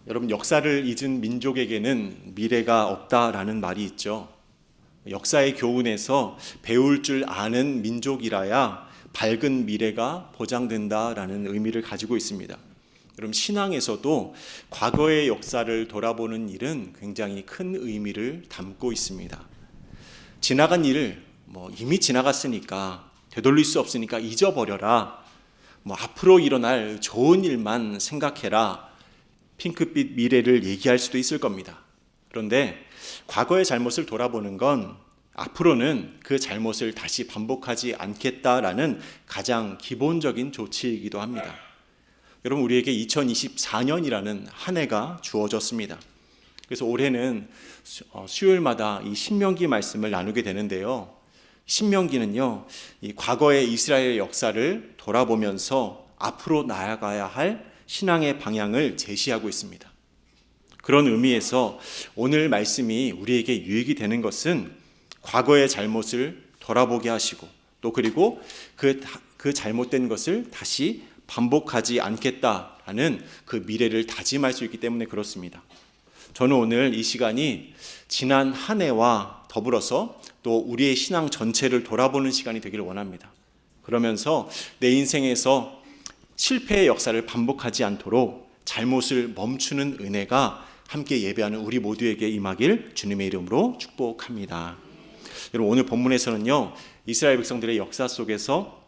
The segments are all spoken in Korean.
여러분, 역사를 잊은 민족에게는 미래가 없다라는 말이 있죠. 역사의 교훈에서 배울 줄 아는 민족이라야 밝은 미래가 보장된다라는 의미를 가지고 있습니다. 여러분, 신앙에서도 과거의 역사를 돌아보는 일은 굉장히 큰 의미를 담고 있습니다. 지나간 일, 이미 지나갔으니까 되돌릴 수 없으니까 잊어버려라. 앞으로 일어날 좋은 일만 생각해라. 핑크빛 미래를 얘기할 수도 있을 겁니다. 그런데 과거의 잘못을 돌아보는 건 앞으로는 그 잘못을 다시 반복하지 않겠다라는 가장 기본적인 조치이기도 합니다. 여러분, 우리에게 2024년이라는 한 해가 주어졌습니다. 그래서 올해는 수요일마다 이 신명기 말씀을 나누게 되는데요. 신명기는요, 이 과거의 이스라엘의 역사를 돌아보면서 앞으로 나아가야 할 신앙의 방향을 제시하고 있습니다. 그런 의미에서 오늘 말씀이 우리에게 유익이 되는 것은 과거의 잘못을 돌아보게 하시고 또 그리고 그 잘못된 것을 다시 반복하지 않겠다라는 그 미래를 다짐할 수 있기 때문에 그렇습니다. 저는 오늘 이 시간이 지난 한 해와 더불어서 또 우리의 신앙 전체를 돌아보는 시간이 되기를 원합니다. 그러면서 내 인생에서 실패의 역사를 반복하지 않도록 잘못을 멈추는 은혜가 함께 예배하는 우리 모두에게 임하길 주님의 이름으로 축복합니다. 여러분, 오늘 본문에서는요, 이스라엘 백성들의 역사 속에서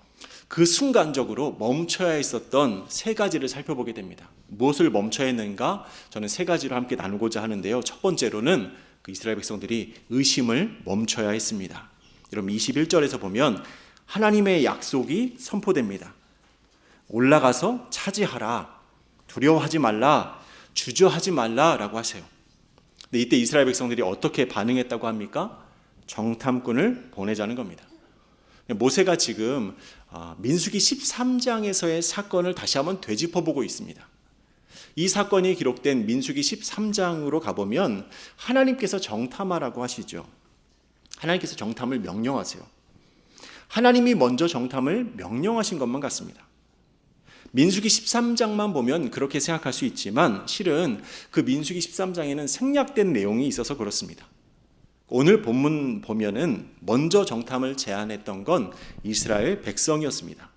그 순간적으로 멈춰야 했었던 세 가지를 살펴보게 됩니다. 무엇을 멈춰야 했는가? 저는 세 가지로 함께 나누고자 하는데요. 첫 번째로는 그 이스라엘 백성들이 의심을 멈춰야 했습니다. 여러분, 21절에서 보면 하나님의 약속이 선포됩니다. 올라가서 차지하라, 두려워하지 말라, 주저하지 말라라고 하세요. 근데 이때 이스라엘 백성들이 어떻게 반응했다고 합니까? 정탐꾼을 보내자는 겁니다. 모세가 지금 민수기 13장에서의 사건을 다시 한번 되짚어보고 있습니다. 이 사건이 기록된 민수기 13장으로 가보면 하나님께서 정탐하라고 하시죠. 하나님께서 정탐을 명령하세요. 하나님이 먼저 정탐을 명령하신 것만 같습니다. 민수기 13장만 보면 그렇게 생각할 수 있지만 실은 그 민수기 13장에는 생략된 내용이 있어서 그렇습니다. 오늘 본문 보면은 먼저 정탐을 제안했던 건 이스라엘 백성이었습니다.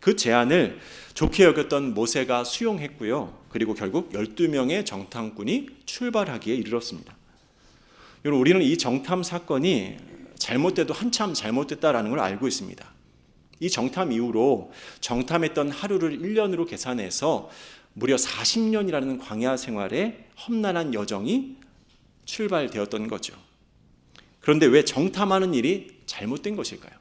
그 제안을 좋게 여겼던 모세가 수용했고요. 그리고 결국 12명의 정탐꾼이 출발하기에 이르렀습니다. 여러분, 우리는 이 정탐 사건이 잘못돼도 한참 잘못됐다라는 걸 알고 있습니다. 이 정탐 이후로 정탐했던 하루를 1년으로 계산해서 무려 40년이라는 광야 생활의 험난한 여정이 출발되었던 거죠. 그런데 왜 정탐하는 일이 잘못된 것일까요?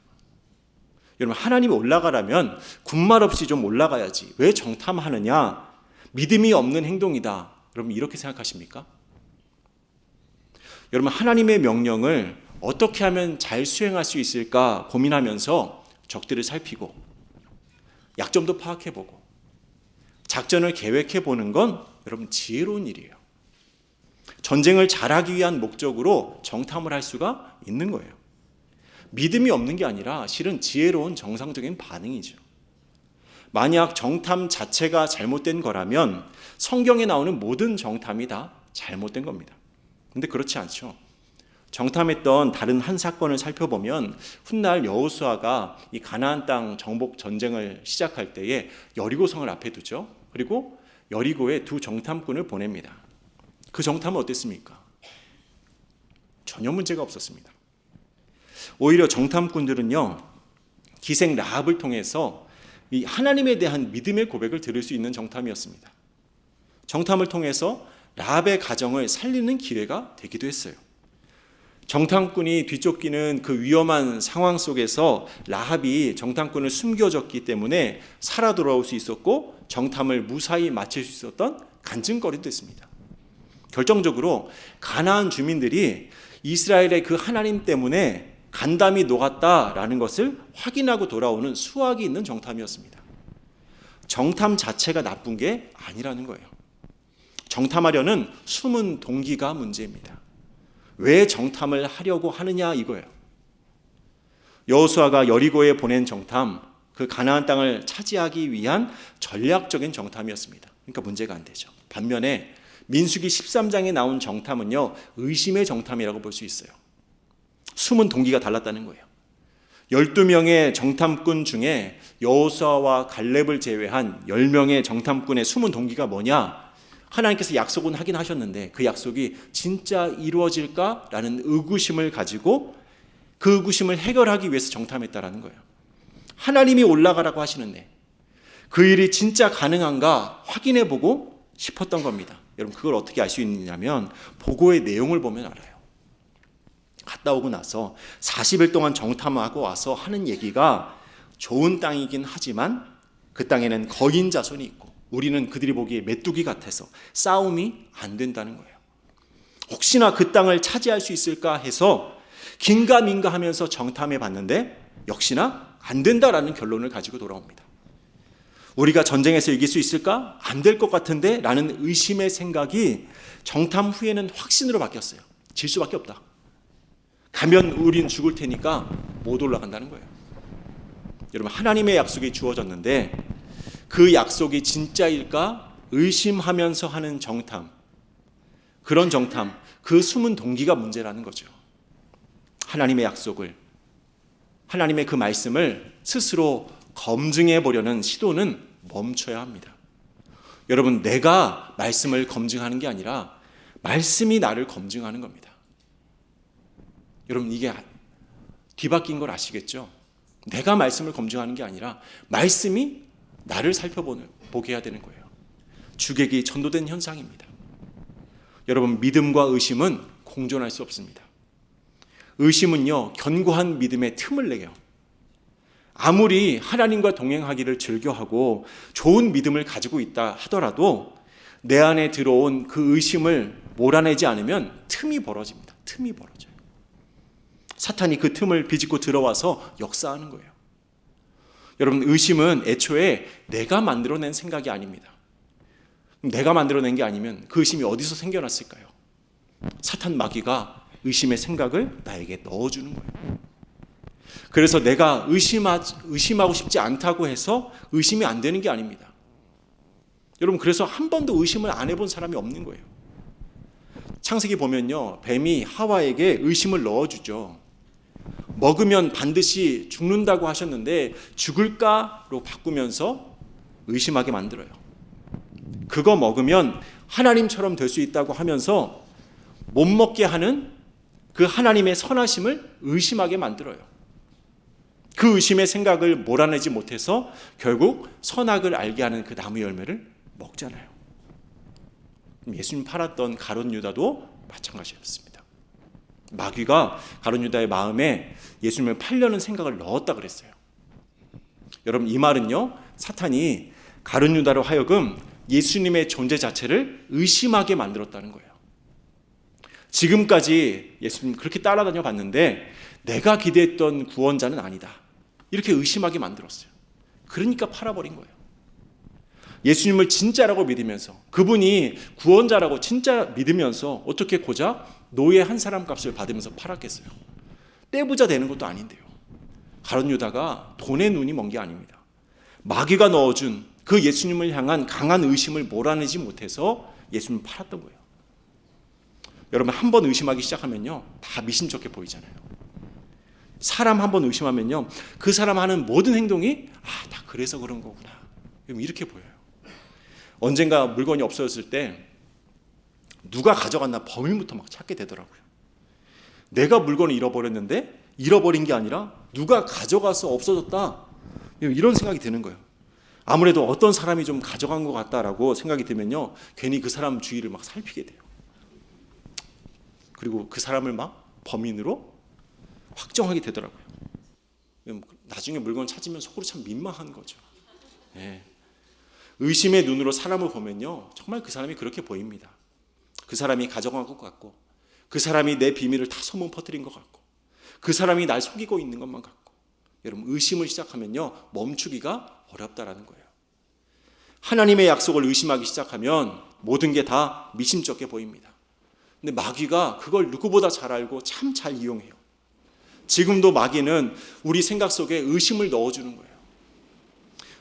여러분, 하나님이 올라가라면 군말 없이 좀 올라가야지. 왜 정탐하느냐? 믿음이 없는 행동이다. 여러분, 이렇게 생각하십니까? 여러분, 하나님의 명령을 어떻게 하면 잘 수행할 수 있을까 고민하면서 적들을 살피고 약점도 파악해보고 작전을 계획해보는 건 여러분 지혜로운 일이에요. 전쟁을 잘하기 위한 목적으로 정탐을 할 수가 있는 거예요. 믿음이 없는 게 아니라 실은 지혜로운 정상적인 반응이죠. 만약 정탐 자체가 잘못된 거라면 성경에 나오는 모든 정탐이 다 잘못된 겁니다. 근데 그렇지 않죠. 정탐했던 다른 한 사건을 살펴보면 훗날 여호수아가 이 가나안 땅 정복 전쟁을 시작할 때에 여리고성을 앞에 두죠. 그리고 여리고에 두 정탐꾼을 보냅니다. 그 정탐은 어땠습니까? 전혀 문제가 없었습니다. 오히려 정탐꾼들은요, 기생 라합을 통해서 이 하나님에 대한 믿음의 고백을 들을 수 있는 정탐이었습니다. 정탐을 통해서 라합의 가정을 살리는 기회가 되기도 했어요. 정탐꾼이 뒤쫓기는 그 위험한 상황 속에서 라합이 정탐꾼을 숨겨줬기 때문에 살아 돌아올 수 있었고 정탐을 무사히 마칠 수 있었던 간증거리도 됐습니다. 결정적으로 가나안 주민들이 이스라엘의 그 하나님 때문에 간담이 녹았다라는 것을 확인하고 돌아오는 수확이 있는 정탐이었습니다. 정탐 자체가 나쁜 게 아니라는 거예요. 정탐하려는 숨은 동기가 문제입니다. 왜 정탐을 하려고 하느냐 이거예요. 여호수아가 여리고에 보낸 정탐, 그 가나안 땅을 차지하기 위한 전략적인 정탐이었습니다. 그러니까 문제가 안 되죠. 반면에 민수기 13장에 나온 정탐은요, 의심의 정탐이라고 볼 수 있어요. 숨은 동기가 달랐다는 거예요. 12명의 정탐꾼 중에 여호수아와 갈렙을 제외한 10명의 정탐꾼의 숨은 동기가 뭐냐? 하나님께서 약속은 하긴 하셨는데 그 약속이 진짜 이루어질까라는 의구심을 가지고 그 의구심을 해결하기 위해서 정탐했다라는 거예요. 하나님이 올라가라고 하시는데 그 일이 진짜 가능한가 확인해보고 싶었던 겁니다. 여러분, 그걸 어떻게 알 수 있느냐면 보고의 내용을 보면 알아요. 갔다 오고 나서 40일 동안 정탐하고 와서 하는 얘기가 좋은 땅이긴 하지만 그 땅에는 거인 자손이 있고 우리는 그들이 보기에 메뚜기 같아서 싸움이 안 된다는 거예요. 혹시나 그 땅을 차지할 수 있을까 해서 긴가민가 하면서 정탐해 봤는데 역시나 안 된다라는 결론을 가지고 돌아옵니다. 우리가 전쟁에서 이길 수 있을까? 안 될 것 같은데? 라는 의심의 생각이 정탐 후에는 확신으로 바뀌었어요. 질 수밖에 없다. 가면 우린 죽을 테니까 못 올라간다는 거예요. 여러분, 하나님의 약속이 주어졌는데 그 약속이 진짜일까 의심하면서 하는 정탐, 그런 정탐, 그 숨은 동기가 문제라는 거죠. 하나님의 약속을, 하나님의 그 말씀을 스스로 검증해 보려는 시도는 멈춰야 합니다. 여러분, 내가 말씀을 검증하는 게 아니라 말씀이 나를 검증하는 겁니다. 여러분, 이게 뒤바뀐 걸 아시겠죠? 내가 말씀을 검증하는 게 아니라 말씀이 나를 살펴보게 해야 되는 거예요. 주객이 전도된 현상입니다. 여러분, 믿음과 의심은 공존할 수 없습니다. 의심은요, 견고한 믿음의 틈을 내요. 아무리 하나님과 동행하기를 즐겨하고 좋은 믿음을 가지고 있다 하더라도 내 안에 들어온 그 의심을 몰아내지 않으면 틈이 벌어집니다. 틈이 벌어져요. 사탄이 그 틈을 비집고 들어와서 역사하는 거예요. 여러분, 의심은 애초에 내가 만들어낸 생각이 아닙니다. 내가 만들어낸 게 아니면 그 의심이 어디서 생겨났을까요? 사탄 마귀가 의심의 생각을 나에게 넣어주는 거예요. 그래서 내가 의심하고 싶지 않다고 해서 의심이 안 되는 게 아닙니다. 여러분, 그래서 한 번도 의심을 안 해본 사람이 없는 거예요. 창세기 보면요, 뱀이 하와에게 의심을 넣어주죠. 먹으면 반드시 죽는다고 하셨는데 죽을까로 바꾸면서 의심하게 만들어요. 그거 먹으면 하나님처럼 될 수 있다고 하면서 못 먹게 하는 그 하나님의 선하심을 의심하게 만들어요. 그 의심의 생각을 몰아내지 못해서 결국 선악을 알게 하는 그 나무 열매를 먹잖아요. 예수님 팔았던 가룟 유다도 마찬가지였습니다. 마귀가 가룟 유다의 마음에 예수님을 팔려는 생각을 넣었다 그랬어요. 여러분, 이 말은요, 사탄이 가룟 유다로 하여금 예수님의 존재 자체를 의심하게 만들었다는 거예요. 지금까지 예수님 그렇게 따라다녀 봤는데 내가 기대했던 구원자는 아니다, 이렇게 의심하게 만들었어요. 그러니까 팔아버린 거예요. 예수님을 진짜라고 믿으면서, 그분이 구원자라고 진짜 믿으면서 어떻게 고작 노예 한 사람 값을 받으면서 팔았겠어요? 떼부자 되는 것도 아닌데요. 가룟 유다가 돈에 눈이 먼 게 아닙니다. 마귀가 넣어준 그 예수님을 향한 강한 의심을 몰아내지 못해서 예수님을 팔았던 거예요. 여러분, 한 번 의심하기 시작하면요, 다 미심쩍게 보이잖아요. 사람 한 번 의심하면요, 그 사람 하는 모든 행동이 다 그래서 그런 거구나, 이렇게 보여요. 언젠가 물건이 없어졌을 때 누가 가져갔나 범인부터 막 찾게 되더라고요. 내가 물건을 잃어버렸는데 잃어버린 게 아니라 누가 가져가서 없어졌다, 이런 생각이 드는 거예요. 아무래도 어떤 사람이 좀 가져간 것 같다라고 생각이 들면요, 괜히 그 사람 주위를 막 살피게 돼요. 그리고 그 사람을 막 범인으로 확정하게 되더라고요. 나중에 물건 찾으면 속으로 참 민망한 거죠. 네. 의심의 눈으로 사람을 보면요, 정말 그 사람이 그렇게 보입니다. 그 사람이 가져간 것 같고, 그 사람이 내 비밀을 다 소문 퍼뜨린 것 같고, 그 사람이 날 속이고 있는 것만 같고. 여러분, 의심을 시작하면요, 멈추기가 어렵다라는 거예요. 하나님의 약속을 의심하기 시작하면 모든 게 다 미심쩍게 보입니다. 근데 마귀가 그걸 누구보다 잘 알고 참 잘 이용해요. 지금도 마귀는 우리 생각 속에 의심을 넣어주는 거예요.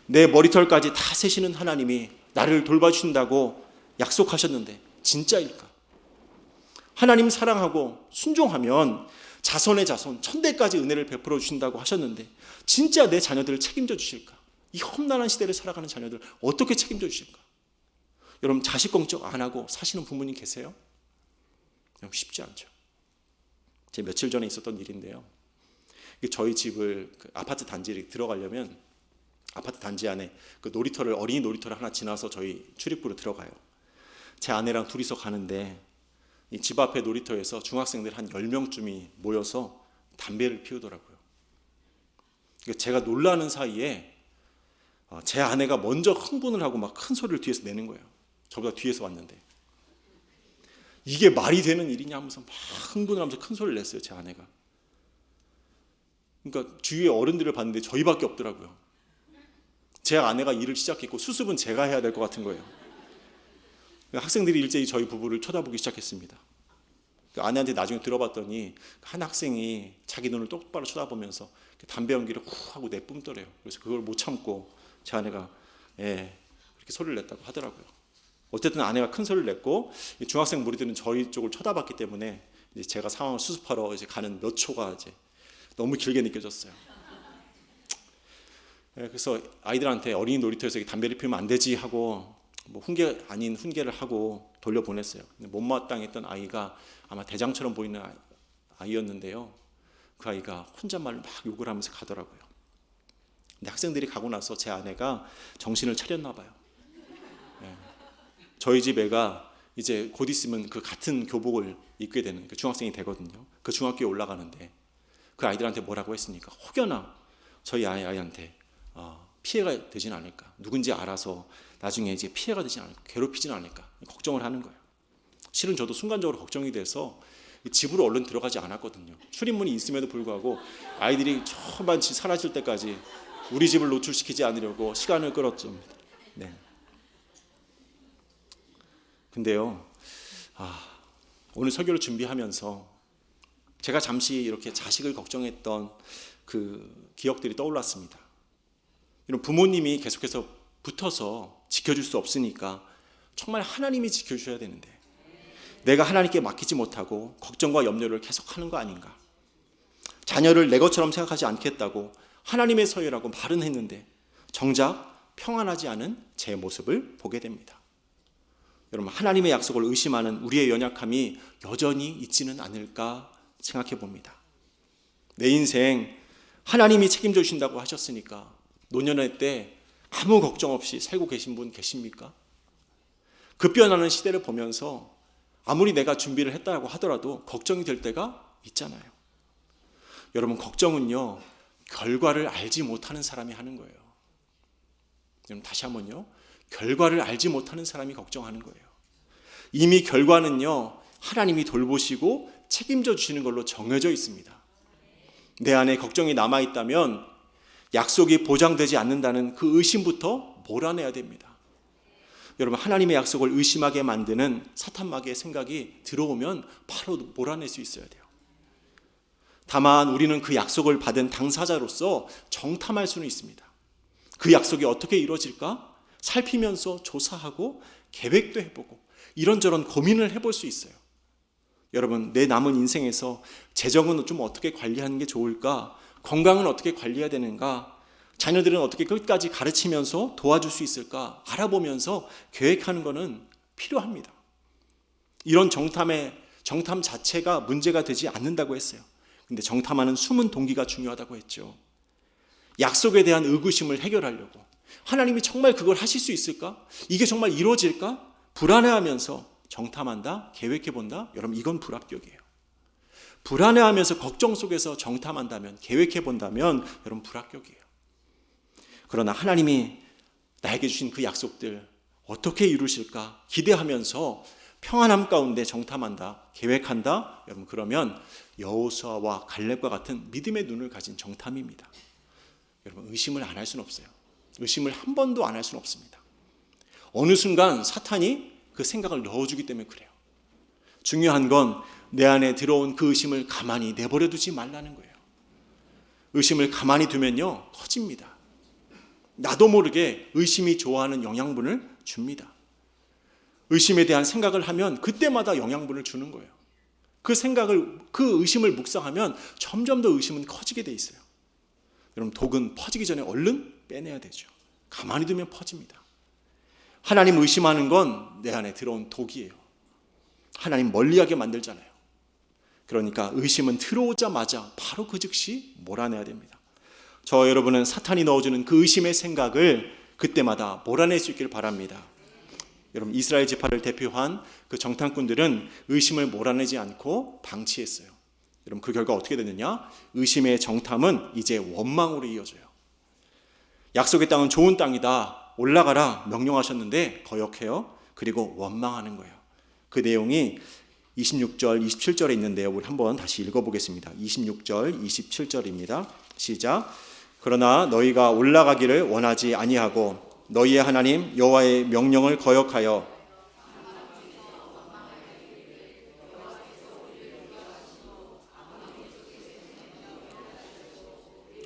내 머리털까지 다 세시는 하나님이 나를 돌봐주신다고 약속하셨는데 진짜일까? 하나님 사랑하고 순종하면 자손의 자손 천대까지 은혜를 베풀어 주신다고 하셨는데 진짜 내 자녀들을 책임져 주실까? 이 험난한 시대를 살아가는 자녀들 어떻게 책임져 주실까? 여러분 자식 걱정 안 하고 사시는 부모님 계세요? 쉽지 않죠. 제 며칠 전에 있었던 일인데요. 저희 집을 아파트 단지에 들어가려면 아파트 단지 안에 그 놀이터를 어린이 놀이터를 하나 지나서 저희 출입구로 들어가요. 제 아내랑 둘이서 가는데 이 집 앞에 놀이터에서 중학생들 한 10명쯤이 모여서 담배를 피우더라고요. 제가 놀라는 사이에 제 아내가 먼저 흥분을 하고 막 큰 소리를 뒤에서 내는 거예요. 저보다 뒤에서 왔는데 이게 말이 되는 일이냐 하면서 막 흥분을 하면서 큰 소리를 냈어요. 제 아내가. 그러니까 주위에 어른들을 봤는데 저희밖에 없더라고요. 제 아내가 일을 시작했고 수습은 제가 해야 될 것 같은 거예요. 학생들이 일제히 저희 부부를 쳐다보기 시작했습니다. 아내한테 나중에 들어봤더니 한 학생이 자기 눈을 똑바로 쳐다보면서 담배 연기를 후 하고 내뿜더래요. 그래서 그걸 못 참고 제 아내가 그렇게 소리를 냈다고 하더라고요. 어쨌든 아내가 큰 소리를 냈고 중학생 무리들은 저희 쪽을 쳐다봤기 때문에 이제 제가 상황을 수습하러 이제 가는 몇 초가 이제 너무 길게 느껴졌어요. 그래서 아이들한테 어린이 놀이터에서 담배를 피우면 안 되지 하고 뭐 훈계 아닌 훈계를 하고 돌려보냈어요. 근데 못마땅했던 아이가 아마 대장처럼 보이는 아이였는데요. 그 아이가 혼잣말로 막 욕을 하면서 가더라고요. 근데 학생들이 가고 나서 제 아내가 정신을 차렸나 봐요. 저희 집 애가 이제 곧 있으면 그 같은 교복을 입게 되는 그 중학생이 되거든요. 그 중학교에 올라가는데 그 아이들한테 뭐라고 했습니까? 혹여나 저희 아이한테 피해가 되진 않을까, 누군지 알아서 나중에 이제 피해가 되진 않을까, 괴롭히진 않을까 걱정을 하는 거예요. 실은 저도 순간적으로 걱정이 돼서 집으로 얼른 들어가지 않았거든요. 출입문이 있음에도 불구하고 아이들이 저만치 사라질 때까지 우리 집을 노출시키지 않으려고 시간을 끌었죠. 네. 근데요, 오늘 설교를 준비하면서 제가 잠시 이렇게 자식을 걱정했던 그 기억들이 떠올랐습니다. 이런 부모님이 계속해서 붙어서 지켜줄 수 없으니까 정말 하나님이 지켜주셔야 되는데 내가 하나님께 맡기지 못하고 걱정과 염려를 계속하는 거 아닌가? 자녀를 내 것처럼 생각하지 않겠다고 하나님의 서유라고 말은 했는데 정작 평안하지 않은 제 모습을 보게 됩니다. 여러분, 하나님의 약속을 의심하는 우리의 연약함이 여전히 있지는 않을까 생각해 봅니다. 내 인생 하나님이 책임져 주신다고 하셨으니까 노년의 때 아무 걱정 없이 살고 계신 분 계십니까? 급변하는 시대를 보면서 아무리 내가 준비를 했다고 하더라도 걱정이 될 때가 있잖아요. 여러분, 걱정은요, 결과를 알지 못하는 사람이 하는 거예요. 여러분, 다시 한번요, 결과를 알지 못하는 사람이 걱정하는 거예요. 이미 결과는요, 하나님이 돌보시고 책임져 주시는 걸로 정해져 있습니다. 내 안에 걱정이 남아있다면 약속이 보장되지 않는다는 그 의심부터 몰아내야 됩니다. 여러분, 하나님의 약속을 의심하게 만드는 사탄마귀의 생각이 들어오면 바로 몰아낼 수 있어야 돼요. 다만 우리는 그 약속을 받은 당사자로서 정탐할 수는 있습니다. 그 약속이 어떻게 이루어질까 살피면서 조사하고 계획도 해보고 이런저런 고민을 해볼 수 있어요. 여러분, 내 남은 인생에서 재정은 좀 어떻게 관리하는 게 좋을까? 건강은 어떻게 관리해야 되는가? 자녀들은 어떻게 끝까지 가르치면서 도와줄 수 있을까? 알아보면서 계획하는 것은 필요합니다. 이런 정탐 자체가 문제가 되지 않는다고 했어요. 근데 정탐하는 숨은 동기가 중요하다고 했죠. 약속에 대한 의구심을 해결하려고 하나님이 정말 그걸 하실 수 있을까? 이게 정말 이루어질까? 불안해하면서 정탐한다, 계획해본다? 여러분, 이건 불합격이에요. 불안해하면서 걱정 속에서 정탐한다면, 계획해본다면 여러분, 불합격이에요. 그러나 하나님이 나에게 주신 그 약속들 어떻게 이루실까 기대하면서 평안함 가운데 정탐한다, 계획한다. 여러분, 그러면 여호수아와 갈렙과 같은 믿음의 눈을 가진 정탐입니다. 여러분, 의심을 안 할 수는 없어요. 의심을 한 번도 안 할 수는 없습니다. 어느 순간 사탄이 그 생각을 넣어주기 때문에 그래요. 중요한 건 내 안에 들어온 그 의심을 가만히 내버려 두지 말라는 거예요. 의심을 가만히 두면요, 커집니다. 나도 모르게 의심이 좋아하는 영양분을 줍니다. 의심에 대한 생각을 하면 그때마다 영양분을 주는 거예요. 그 의심을 묵상하면 점점 더 의심은 커지게 돼 있어요. 여러분, 독은 퍼지기 전에 얼른 빼내야 되죠. 가만히 두면 퍼집니다. 하나님 의심하는 건 내 안에 들어온 독이에요. 하나님 멀리하게 만들잖아요. 그러니까 의심은 들어오자마자 바로 그 즉시 몰아내야 됩니다. 저 여러분은 사탄이 넣어주는 그 의심의 생각을 그때마다 몰아낼 수 있기를 바랍니다. 여러분, 이스라엘 지파를 대표한 그 정탐꾼들은 의심을 몰아내지 않고 방치했어요. 여러분, 그 결과 어떻게 됐느냐? 의심의 정탐은 이제 원망으로 이어져요. 약속의 땅은 좋은 땅이다, 올라가라 명령하셨는데 거역해요. 그리고 원망하는 거예요. 그 내용이 26절, 27절에 있는데요. 우리 한번 다시 읽어보겠습니다. 26절, 27절입니다. 시작. 그러나 너희가 올라가기를 원하지 아니하고 너희의 하나님 여호와의 명령을 거역하여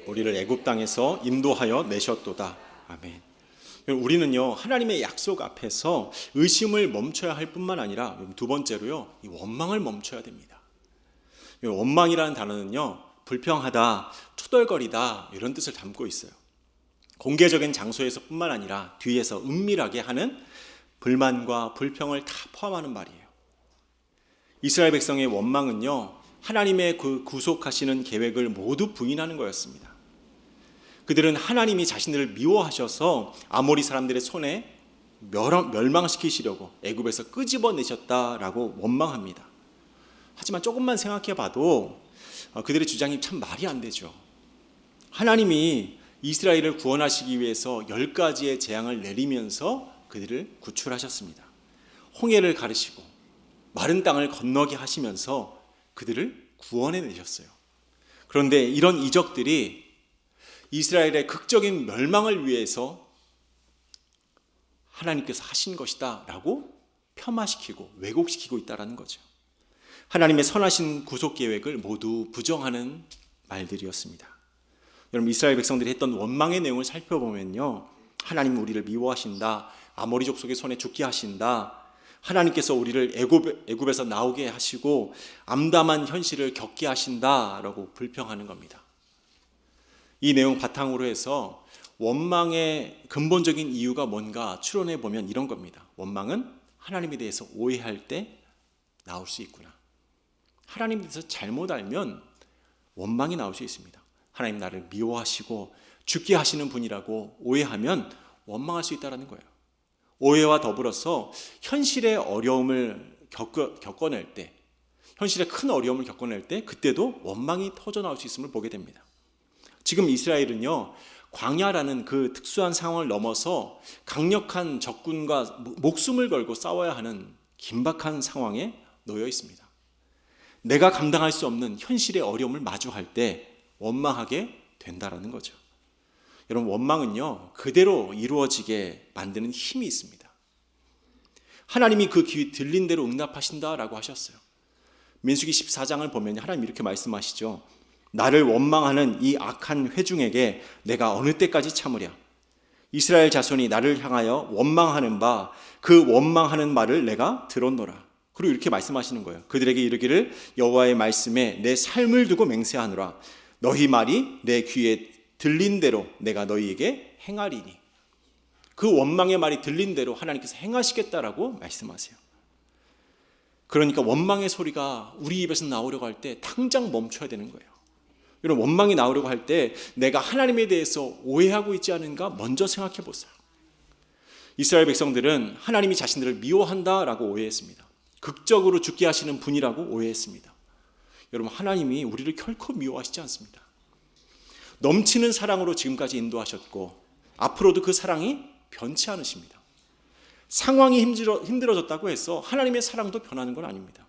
우리를 애굽 땅에서 인도하여 내셨도다. 아멘. 우리는요, 하나님의 약속 앞에서 의심을 멈춰야 할 뿐만 아니라 두 번째로요, 이 원망을 멈춰야 됩니다. 원망이라는 단어는요, 불평하다, 투덜거리다 이런 뜻을 담고 있어요. 공개적인 장소에서 뿐만 아니라 뒤에서 은밀하게 하는 불만과 불평을 다 포함하는 말이에요. 이스라엘 백성의 원망은요, 하나님의 그 구속하시는 계획을 모두 부인하는 거였습니다. 그들은 하나님이 자신들을 미워하셔서 아모리 사람들의 손에 멸망시키시려고 애굽에서 끄집어내셨다라고 원망합니다. 하지만 조금만 생각해 봐도 그들의 주장이 참 말이 안 되죠. 하나님이 이스라엘을 구원하시기 위해서 10가지의 재앙을 내리면서 그들을 구출하셨습니다. 홍해를 가르시고 마른 땅을 건너게 하시면서 그들을 구원해 내셨어요. 그런데 이런 이적들이 이스라엘의 극적인 멸망을 위해서 하나님께서 하신 것이다 라고 폄하시키고 왜곡시키고 있다는 거죠. 하나님의 선하신 구속 계획을 모두 부정하는 말들이었습니다. 여러분, 이스라엘 백성들이 했던 원망의 내용을 살펴보면요, 하나님은 우리를 미워하신다, 아모리 족속의 손에 죽게 하신다, 하나님께서 우리를 애굽에서 나오게 하시고 암담한 현실을 겪게 하신다라고 불평하는 겁니다. 이 내용 바탕으로 해서 원망의 근본적인 이유가 뭔가 추론해 보면 이런 겁니다. 원망은 하나님에 대해서 오해할 때 나올 수 있구나. 하나님에 대해서 잘못 알면 원망이 나올 수 있습니다. 하나님 나를 미워하시고 죽게 하시는 분이라고 오해하면 원망할 수 있다는 거예요. 오해와 더불어서 현실의 어려움을 겪어낼 때, 현실의 큰 어려움을 겪어낼 때 그때도 원망이 터져나올 수 있음을 보게 됩니다. 지금 이스라엘은요, 광야라는 그 특수한 상황을 넘어서 강력한 적군과 목숨을 걸고 싸워야 하는 긴박한 상황에 놓여 있습니다. 내가 감당할 수 없는 현실의 어려움을 마주할 때 원망하게 된다라는 거죠. 여러분, 원망은요, 그대로 이루어지게 만드는 힘이 있습니다. 하나님이 그 귀 들린 대로 응답하신다라고 하셨어요. 민수기 14장을 보면 하나님 이렇게 말씀하시죠. 나를 원망하는 이 악한 회중에게 내가 어느 때까지 참으랴. 이스라엘 자손이 나를 향하여 원망하는 바 그 원망하는 말을 내가 들었노라. 그리고 이렇게 말씀하시는 거예요. 그들에게 이르기를 여호와의 말씀에 내 삶을 두고 맹세하노라. 너희 말이 내 귀에 들린 대로 내가 너희에게 행하리니. 그 원망의 말이 들린 대로 하나님께서 행하시겠다라고 말씀하세요. 그러니까 원망의 소리가 우리 입에서 나오려고 할 때 당장 멈춰야 되는 거예요. 이런 원망이 나오려고 할 때 내가 하나님에 대해서 오해하고 있지 않은가 먼저 생각해 보세요. 이스라엘 백성들은 하나님이 자신들을 미워한다라고 오해했습니다. 극적으로 죽게 하시는 분이라고 오해했습니다. 여러분, 하나님이 우리를 결코 미워하시지 않습니다. 넘치는 사랑으로 지금까지 인도하셨고 앞으로도 그 사랑이 변치 않으십니다. 상황이 힘들어졌다고 해서 하나님의 사랑도 변하는 건 아닙니다.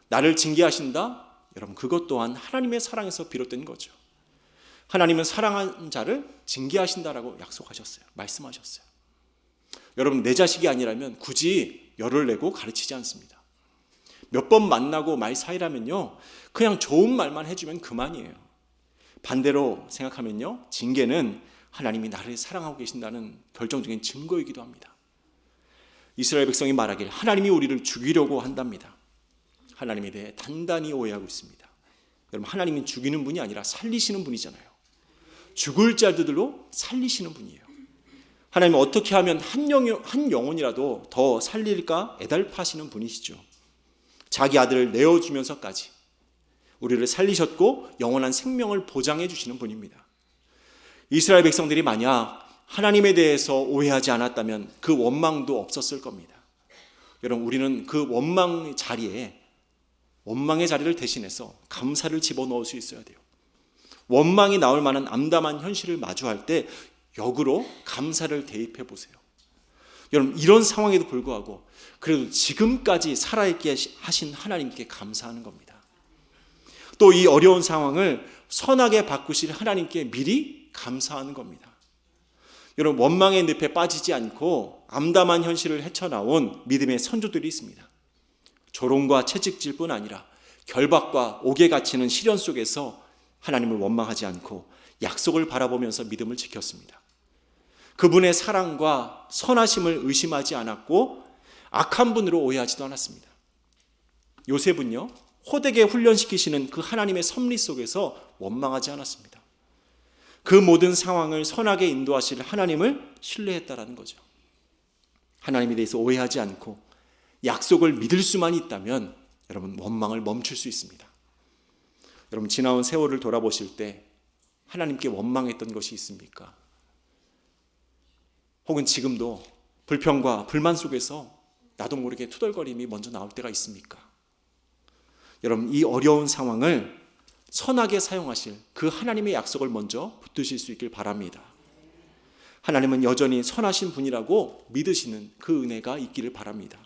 나를 징계하신다? 여러분, 그것 또한 하나님의 사랑에서 비롯된 거죠. 하나님은 사랑한 자를 징계하신다라고 약속하셨어요. 말씀하셨어요. 여러분, 내 자식이 아니라면 굳이 열을 내고 가르치지 않습니다. 몇 번 만나고 말 사이라면요, 그냥 좋은 말만 해주면 그만이에요. 반대로 생각하면요, 징계는 하나님이 나를 사랑하고 계신다는 결정적인 증거이기도 합니다. 이스라엘 백성이 말하길 하나님이 우리를 죽이려고 한답니다. 하나님에 대해 단단히 오해하고 있습니다. 여러분, 하나님은 죽이는 분이 아니라 살리시는 분이잖아요. 죽을 자들로 살리시는 분이에요. 하나님은 어떻게 하면 한 영혼이라도 더 살릴까 애달파시는 분이시죠. 자기 아들을 내어주면서까지 우리를 살리셨고 영원한 생명을 보장해 주시는 분입니다. 이스라엘 백성들이 만약 하나님에 대해서 오해하지 않았다면 그 원망도 없었을 겁니다. 여러분, 우리는 그 원망의 자리를 대신해서 감사를 집어넣을 수 있어야 돼요. 원망이 나올 만한 암담한 현실을 마주할 때 역으로 감사를 대입해 보세요. 여러분, 이런 상황에도 불구하고 그래도 지금까지 살아있게 하신 하나님께 감사하는 겁니다. 또 이 어려운 상황을 선하게 바꾸실 하나님께 미리 감사하는 겁니다. 여러분, 원망의 늪에 빠지지 않고 암담한 현실을 헤쳐나온 믿음의 선조들이 있습니다. 조롱과 채찍질뿐 아니라 결박과 옥에 갇히는 시련 속에서 하나님을 원망하지 않고 약속을 바라보면서 믿음을 지켰습니다. 그분의 사랑과 선하심을 의심하지 않았고 악한 분으로 오해하지도 않았습니다. 요셉은요, 호되게 훈련시키시는 그 하나님의 섭리 속에서 원망하지 않았습니다. 그 모든 상황을 선하게 인도하실 하나님을 신뢰했다라는 거죠. 하나님에 대해서 오해하지 않고 약속을 믿을 수만 있다면 여러분, 원망을 멈출 수 있습니다. 여러분, 지나온 세월을 돌아보실 때 하나님께 원망했던 것이 있습니까? 혹은 지금도 불평과 불만 속에서 나도 모르게 투덜거림이 먼저 나올 때가 있습니까? 여러분, 이 어려운 상황을 선하게 사용하실 그 하나님의 약속을 먼저 붙드실 수 있길 바랍니다. 하나님은 여전히 선하신 분이라고 믿으시는 그 은혜가 있기를 바랍니다.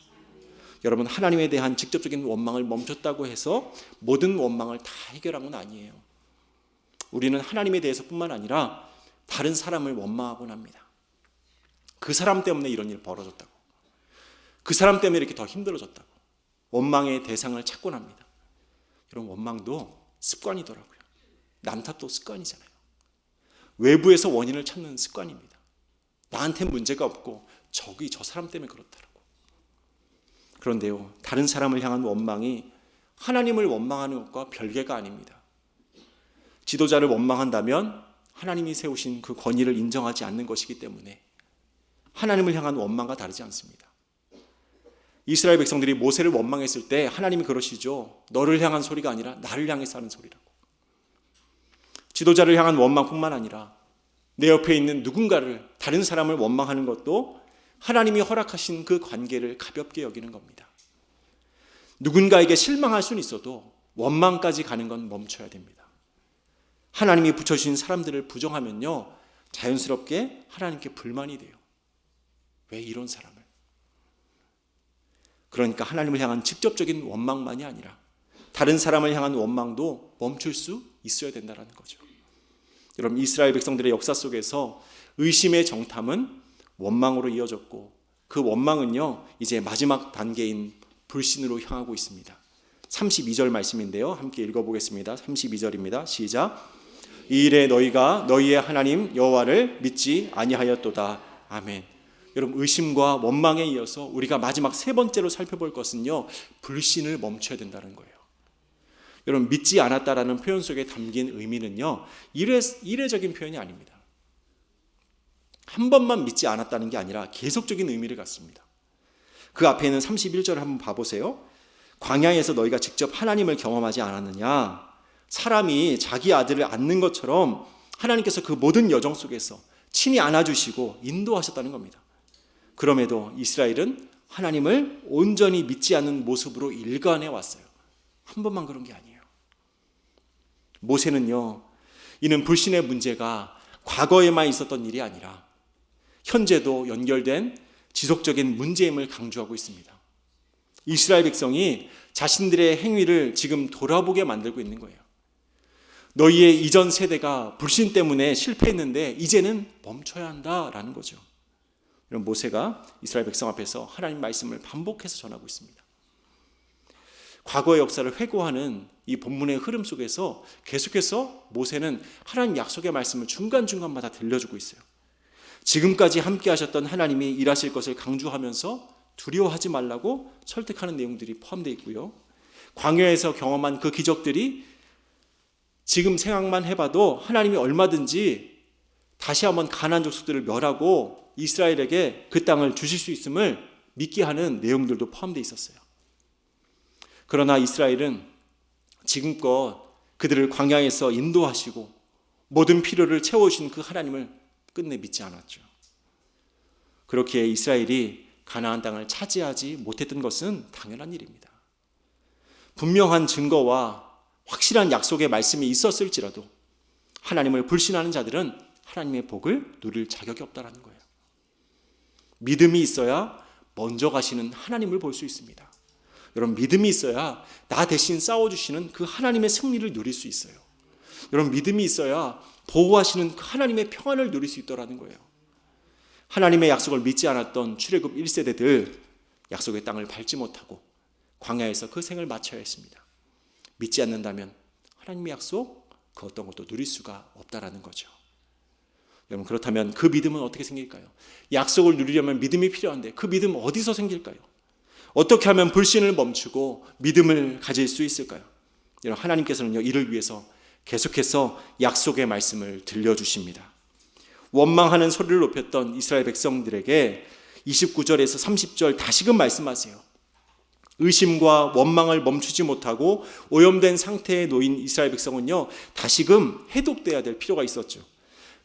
여러분, 하나님에 대한 직접적인 원망을 멈췄다고 해서 모든 원망을 다 해결한 건 아니에요. 우리는 하나님에 대해서 뿐만 아니라 다른 사람을 원망하곤 합니다. 그 사람 때문에 이런 일이 벌어졌다고, 그 사람 때문에 이렇게 더 힘들어졌다고 원망의 대상을 찾곤 합니다. 여러분, 원망도 습관이더라고요. 남 탓도 습관이잖아요. 외부에서 원인을 찾는 습관입니다. 나한테 문제가 없고 저 사람 때문에 그렇다라고. 그런데요, 다른 사람을 향한 원망이 하나님을 원망하는 것과 별개가 아닙니다. 지도자를 원망한다면 하나님이 세우신 그 권위를 인정하지 않는 것이기 때문에 하나님을 향한 원망과 다르지 않습니다. 이스라엘 백성들이 모세를 원망했을 때 하나님이 그러시죠. 너를 향한 소리가 아니라 나를 향해서 하는 소리라고. 지도자를 향한 원망뿐만 아니라 내 옆에 있는 누군가를, 다른 사람을 원망하는 것도 하나님이 허락하신 그 관계를 가볍게 여기는 겁니다. 누군가에게 실망할 수는 있어도 원망까지 가는 건 멈춰야 됩니다. 하나님이 붙여주신 사람들을 부정하면요, 자연스럽게 하나님께 불만이 돼요. 왜 이런 사람을? 그러니까 하나님을 향한 직접적인 원망만이 아니라 다른 사람을 향한 원망도 멈출 수 있어야 된다는 거죠. 여러분, 이스라엘 백성들의 역사 속에서 의심의 정탐은 원망으로 이어졌고 그 원망은요, 이제 마지막 단계인 불신으로 향하고 있습니다. 32절 말씀인데요, 함께 읽어보겠습니다. 32절입니다. 시작. 이 일에 너희가 너희의 하나님 여호와를 믿지 아니하였도다. 아멘. 여러분, 의심과 원망에 이어서 우리가 마지막 세 번째로 살펴볼 것은요, 불신을 멈춰야 된다는 거예요. 여러분, 믿지 않았다라는 표현 속에 담긴 의미는요, 이례적인 표현이 아닙니다. 한 번만 믿지 않았다는 게 아니라 계속적인 의미를 갖습니다. 그 앞에 있는 31절을 한번 봐보세요. 광야에서 너희가 직접 하나님을 경험하지 않았느냐? 사람이 자기 아들을 안는 것처럼 하나님께서 그 모든 여정 속에서 친히 안아주시고 인도하셨다는 겁니다. 그럼에도 이스라엘은 하나님을 온전히 믿지 않는 모습으로 일관해 왔어요. 한 번만 그런 게 아니에요. 모세는요, 이는 불신의 문제가 과거에만 있었던 일이 아니라 현재도 연결된 지속적인 문제임을 강조하고 있습니다. 이스라엘 백성이 자신들의 행위를 지금 돌아보게 만들고 있는 거예요. 너희의 이전 세대가 불신 때문에 실패했는데 이제는 멈춰야 한다라는 거죠. 이런 모세가 이스라엘 백성 앞에서 하나님 말씀을 반복해서 전하고 있습니다. 과거의 역사를 회고하는 이 본문의 흐름 속에서 계속해서 모세는 하나님 약속의 말씀을 중간중간마다 들려주고 있어요. 지금까지 함께 하셨던 하나님이 일하실 것을 강조하면서 두려워하지 말라고 설득하는 내용들이 포함되어 있고요. 광야에서 경험한 그 기적들이 지금 생각만 해봐도 하나님이 얼마든지 다시 한번 가나안 족속들을 멸하고 이스라엘에게 그 땅을 주실 수 있음을 믿게 하는 내용들도 포함되어 있었어요. 그러나 이스라엘은 지금껏 그들을 광야에서 인도하시고 모든 필요를 채워주신 그 하나님을 끝내 믿지 않았죠. 그렇게 이스라엘이 가나안 땅을 차지하지 못했던 것은 당연한 일입니다. 분명한 증거와 확실한 약속의 말씀이 있었을지라도 하나님을 불신하는 자들은 하나님의 복을 누릴 자격이 없다는 거예요. 믿음이 있어야 먼저 가시는 하나님을 볼 수 있습니다. 여러분, 믿음이 있어야 나 대신 싸워주시는 그 하나님의 승리를 누릴 수 있어요. 여러분, 믿음이 있어야 보호하시는 그 하나님의 평안을 누릴 수 있다는 거예요. 하나님의 약속을 믿지 않았던 출애굽 1세대들 약속의 땅을 밟지 못하고 광야에서 그 생을 마쳐야 했습니다. 믿지 않는다면 하나님의 약속 그 어떤 것도 누릴 수가 없다라는 거죠. 여러분, 그렇다면 그 믿음은 어떻게 생길까요? 약속을 누리려면 믿음이 필요한데 그 믿음 어디서 생길까요? 어떻게 하면 불신을 멈추고 믿음을 가질 수 있을까요? 여러분, 하나님께서는요, 이를 위해서 계속해서 약속의 말씀을 들려주십니다. 원망하는 소리를 높였던 이스라엘 백성들에게 29절에서 30절 다시금 말씀하세요. 의심과 원망을 멈추지 못하고 오염된 상태에 놓인 이스라엘 백성은요, 다시금 해독돼야 될 필요가 있었죠.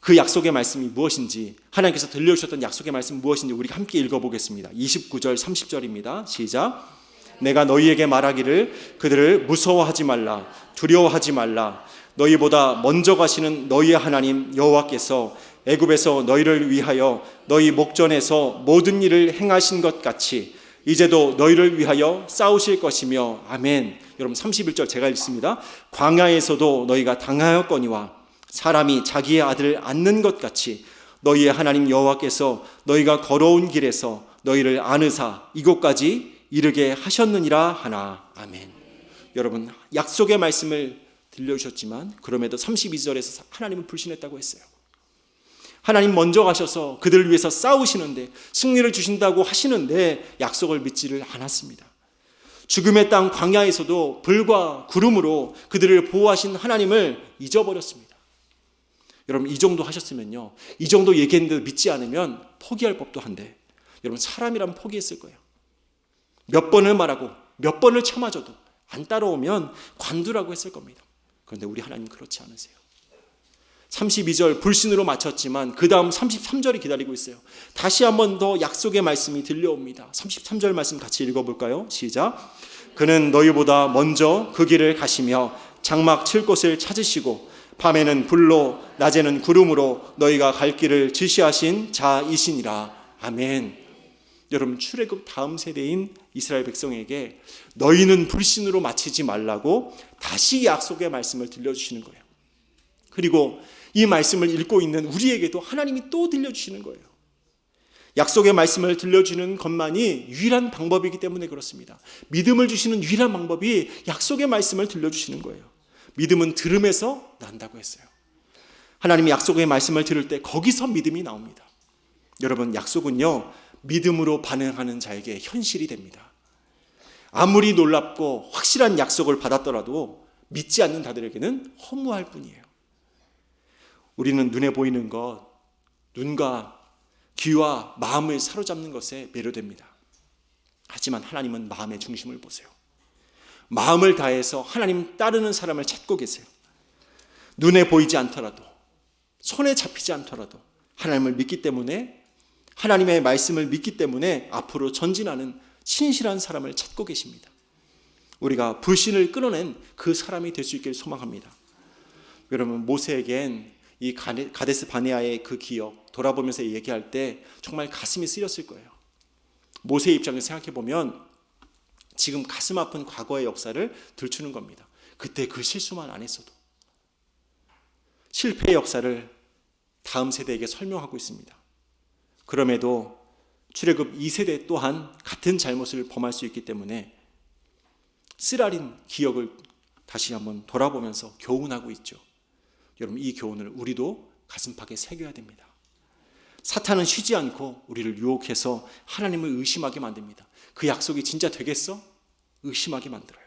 그 약속의 말씀이 무엇인지, 하나님께서 들려주셨던 약속의 말씀이 무엇인지 우리가 함께 읽어보겠습니다. 29절 30절입니다. 시작. 내가 너희에게 말하기를 그들을 무서워하지 말라, 두려워하지 말라. 너희보다 먼저 가시는 너희의 하나님 여호와께서 애굽에서 너희를 위하여 너희 목전에서 모든 일을 행하신 것 같이 이제도 너희를 위하여 싸우실 것이며. 아멘. 여러분, 31절 제가 읽습니다. 광야에서도 너희가 당하였거니와 사람이 자기의 아들을 안는 것 같이 너희의 하나님 여호와께서 너희가 걸어온 길에서 너희를 안으사 이곳까지 이르게 하셨느니라 하나. 아멘. 여러분, 약속의 말씀을 들려주셨지만 그럼에도 32절에서 하나님을 불신했다고 했어요. 하나님 먼저 가셔서 그들을 위해서 싸우시는데 승리를 주신다고 하시는데 약속을 믿지를 않았습니다. 죽음의 땅 광야에서도 불과 구름으로 그들을 보호하신 하나님을 잊어버렸습니다. 여러분, 이 정도 하셨으면요, 이 정도 얘기했는데도 믿지 않으면 포기할 법도 한데, 여러분, 사람이라면 포기했을 거예요. 몇 번을 말하고 몇 번을 참아줘도 안 따라오면 관두라고 했을 겁니다. 그런데 우리 하나님 그렇지 않으세요. 32절 불신으로 마쳤지만 그 다음 33절이 기다리고 있어요. 다시 한 번 더 약속의 말씀이 들려옵니다. 33절 말씀 같이 읽어볼까요? 시작. 그는 너희보다 먼저 그 길을 가시며 장막 칠 곳을 찾으시고 밤에는 불로 낮에는 구름으로 너희가 갈 길을 지시하신 자이시니라. 아멘. 여러분, 출애굽 다음 세대인 이스라엘 백성에게 너희는 불신으로 마치지 말라고 다시 약속의 말씀을 들려주시는 거예요. 그리고 이 말씀을 읽고 있는 우리에게도 하나님이 또 들려주시는 거예요. 약속의 말씀을 들려주는 것만이 유일한 방법이기 때문에 그렇습니다. 믿음을 주시는 유일한 방법이 약속의 말씀을 들려주시는 거예요. 믿음은 들음에서 난다고 했어요. 하나님이 약속의 말씀을 들을 때 거기서 믿음이 나옵니다. 여러분, 약속은요, 믿음으로 반응하는 자에게 현실이 됩니다. 아무리 놀랍고 확실한 약속을 받았더라도 믿지 않는 자들에게는 허무할 뿐이에요. 우리는 눈에 보이는 것, 눈과 귀와 마음을 사로잡는 것에 매료됩니다. 하지만 하나님은 마음의 중심을 보세요. 마음을 다해서 하나님 따르는 사람을 찾고 계세요. 눈에 보이지 않더라도, 손에 잡히지 않더라도 하나님을 믿기 때문에, 하나님의 말씀을 믿기 때문에 앞으로 전진하는 신실한 사람을 찾고 계십니다. 우리가 불신을 끊어낸 그 사람이 될 수 있기를 소망합니다. 여러분, 모세에겐 이 가데스 바네아의 그 기억 돌아보면서 얘기할 때 정말 가슴이 쓰렸을 거예요. 모세의 입장에서 생각해 보면 지금 가슴 아픈 과거의 역사를 들추는 겁니다. 그때 그 실수만 안 했어도. 실패의 역사를 다음 세대에게 설명하고 있습니다. 그럼에도 출애굽 2세대 또한 같은 잘못을 범할 수 있기 때문에 쓰라린 기억을 다시 한번 돌아보면서 교훈하고 있죠. 여러분, 이 교훈을 우리도 가슴팍에 새겨야 됩니다. 사탄은 쉬지 않고 우리를 유혹해서 하나님을 의심하게 만듭니다. 그 약속이 진짜 되겠어? 의심하게 만들어요.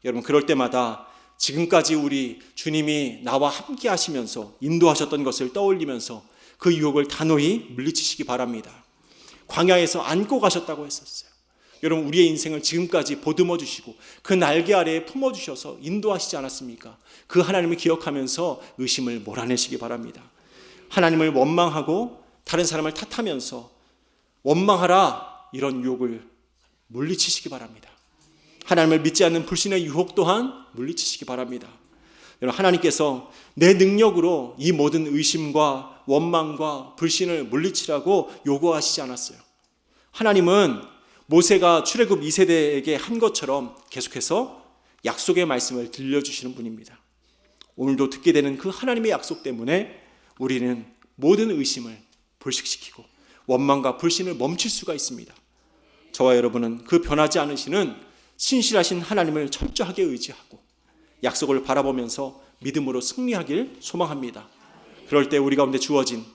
여러분, 그럴 때마다 지금까지 우리 주님이 나와 함께 하시면서 인도하셨던 것을 떠올리면서 그 유혹을 단호히 물리치시기 바랍니다. 광야에서 안고 가셨다고 했었어요. 여러분, 우리의 인생을 지금까지 보듬어 주시고 그 날개 아래에 품어 주셔서 인도하시지 않았습니까? 그 하나님을 기억하면서 의심을 몰아내시기 바랍니다. 하나님을 원망하고 다른 사람을 탓하면서 원망하라, 이런 유혹을 물리치시기 바랍니다. 하나님을 믿지 않는 불신의 유혹 또한 물리치시기 바랍니다. 여러분, 하나님께서 내 능력으로 이 모든 의심과 원망과 불신을 물리치라고 요구하시지 않았어요. 하나님은 모세가 출애굽 2세대에게 한 것처럼 계속해서 약속의 말씀을 들려주시는 분입니다. 오늘도 듣게 되는 그 하나님의 약속 때문에 우리는 모든 의심을 불식시키고 원망과 불신을 멈출 수가 있습니다. 저와 여러분은 그 변하지 않으시는 신실하신 하나님을 철저하게 의지하고 약속을 바라보면서 믿음으로 승리하길 소망합니다. 그럴 때 우리 가운데 주어진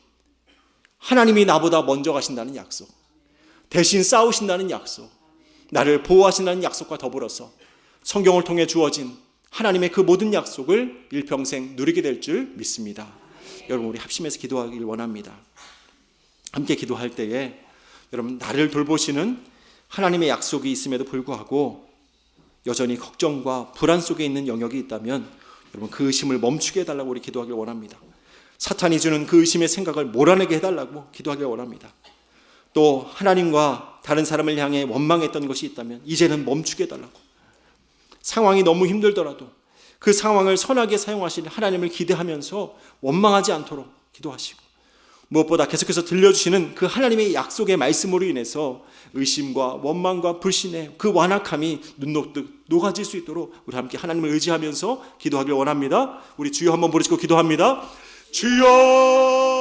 하나님이 나보다 먼저 가신다는 약속, 대신 싸우신다는 약속, 나를 보호하신다는 약속과 더불어서 성경을 통해 주어진 하나님의 그 모든 약속을 일평생 누리게 될 줄 믿습니다. 여러분, 우리 합심해서 기도하길 원합니다. 함께 기도할 때에 여러분, 나를 돌보시는 하나님의 약속이 있음에도 불구하고 여전히 걱정과 불안 속에 있는 영역이 있다면 여러분, 그 의심을 멈추게 해달라고 우리 기도하길 원합니다. 사탄이 주는 그 의심의 생각을 몰아내게 해달라고 기도하길 원합니다. 또 하나님과 다른 사람을 향해 원망했던 것이 있다면 이제는 멈추게 해달라고, 상황이 너무 힘들더라도 그 상황을 선하게 사용하실 하나님을 기대하면서 원망하지 않도록 기도하시고, 무엇보다 계속해서 들려주시는 그 하나님의 약속의 말씀으로 인해서 의심과 원망과 불신의 그 완악함이 눈 녹듯 녹아질 수 있도록 우리 함께 하나님을 의지하면서 기도하길 원합니다. 우리 주여 한번 부르시고 기도합니다. 주여!